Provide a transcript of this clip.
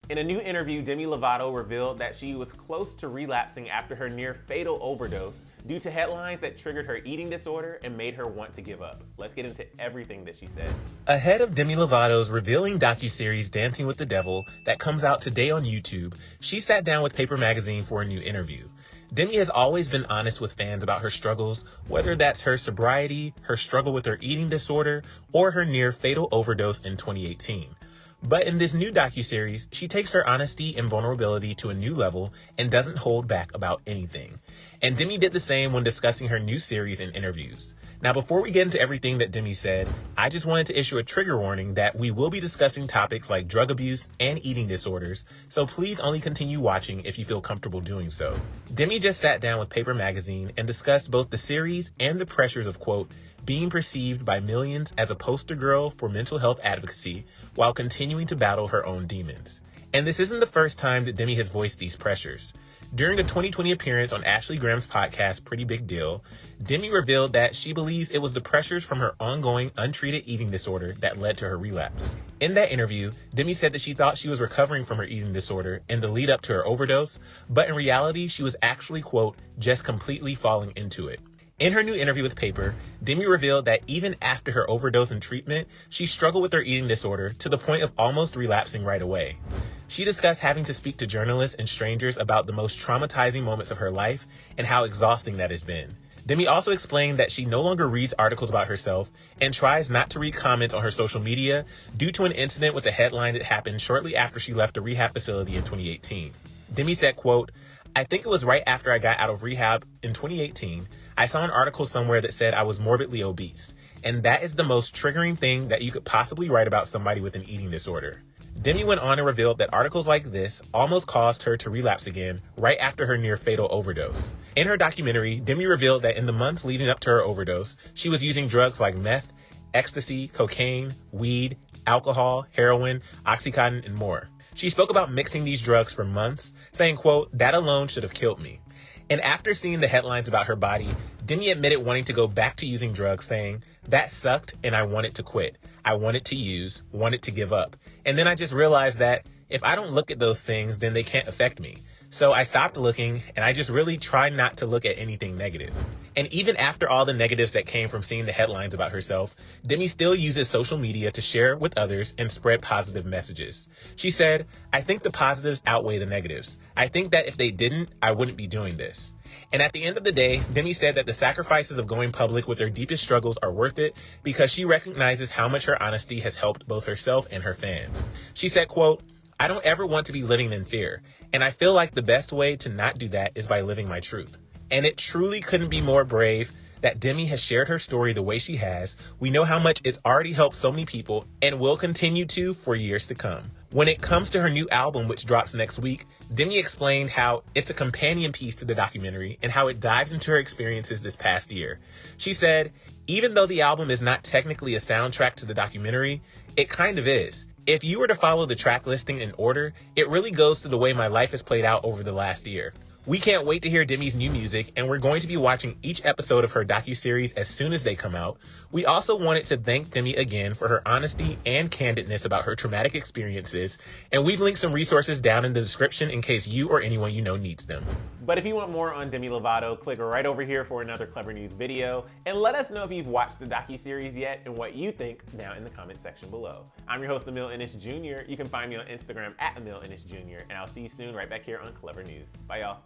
In a new interview, Demi Lovato revealed that she was close to relapsing after her near-fatal overdose due to headlines that triggered her eating disorder and made her want to give up. Let's get into everything that she said. Ahead of Demi Lovato's revealing docuseries Dancing with the Devil that comes out today on YouTube, she sat down with Paper Magazine for a new interview. Demi has always been honest with fans about her struggles, whether that's her sobriety, her struggle with her eating disorder, or her near-fatal overdose in 2018. But in this new docuseries, she takes her honesty and vulnerability to a new level and doesn't hold back about anything. And Demi did the same when discussing her new series in interviews. Now, before we get into everything that Demi said, I just wanted to issue a trigger warning that we will be discussing topics like drug abuse and eating disorders, so please only continue watching if you feel comfortable doing so. Demi just sat down with Paper Magazine and discussed both the series and the pressures of, quote, being perceived by millions as a poster girl for mental health advocacy while continuing to battle her own demons. And this isn't the first time that Demi has voiced these pressures. During the 2020 appearance on Ashley Graham's podcast, Pretty Big Deal, Demi revealed that she believes it was the pressures from her ongoing untreated eating disorder that led to her relapse. In that interview, Demi said that she thought she was recovering from her eating disorder in the lead up to her overdose, but in reality, she was actually, quote, just completely falling into it. In her new interview with Paper, Demi revealed that even after her overdose and treatment, she struggled with her eating disorder to the point of almost relapsing right away. She discussed having to speak to journalists and strangers about the most traumatizing moments of her life and how exhausting that has been. Demi also explained that she no longer reads articles about herself and tries not to read comments on her social media due to an incident with a headline that happened shortly after she left a rehab facility in 2018. Demi said, quote, I think it was right after I got out of rehab in 2018, I saw an article somewhere that said I was morbidly obese, and that is the most triggering thing that you could possibly write about somebody with an eating disorder. Demi went on and revealed that articles like this almost caused her to relapse again right after her near-fatal overdose. In her documentary, Demi revealed that in the months leading up to her overdose, she was using drugs like meth, ecstasy, cocaine, weed, alcohol, heroin, Oxycontin, and more. She spoke about mixing these drugs for months, saying, quote, that alone should have killed me. And after seeing the headlines about her body, Demi admitted wanting to go back to using drugs, saying, that sucked and I wanted to quit. I wanted to use, wanted to give up. And then I just realized that if I don't look at those things, then they can't affect me. So I stopped looking and I just really try not to look at anything negative. And even after all the negatives that came from seeing the headlines about herself, Demi still uses social media to share with others and spread positive messages. She said, I think the positives outweigh the negatives. I think that if they didn't, I wouldn't be doing this. And at the end of the day, Demi said that the sacrifices of going public with her deepest struggles are worth it because she recognizes how much her honesty has helped both herself and her fans. She said, quote, I don't ever want to be living in fear, and I feel like the best way to not do that is by living my truth. And it truly couldn't be more brave that Demi has shared her story the way she has. We know how much it's already helped so many people and will continue to for years to come. When it comes to her new album, which drops next week, Demi explained how it's a companion piece to the documentary and how it dives into her experiences this past year. She said, even though the album is not technically a soundtrack to the documentary, it kind of is. If you were to follow the track listing in order, it really goes to the way my life has played out over the last year. We can't wait to hear Demi's new music, and we're going to be watching each episode of her docuseries as soon as they come out. We also wanted to thank Demi again for her honesty and candidness about her traumatic experiences, and we've linked some resources down in the description in case you or anyone you know needs them. But if you want more on Demi Lovato, click right over here for another Clevver News video, and let us know if you've watched the docuseries yet and what you think down in the comment section below. I'm your host, Emil Ennis Jr. You can find me on Instagram at Emil Ennis Jr., and I'll see you soon right back here on Clevver News. Bye, y'all.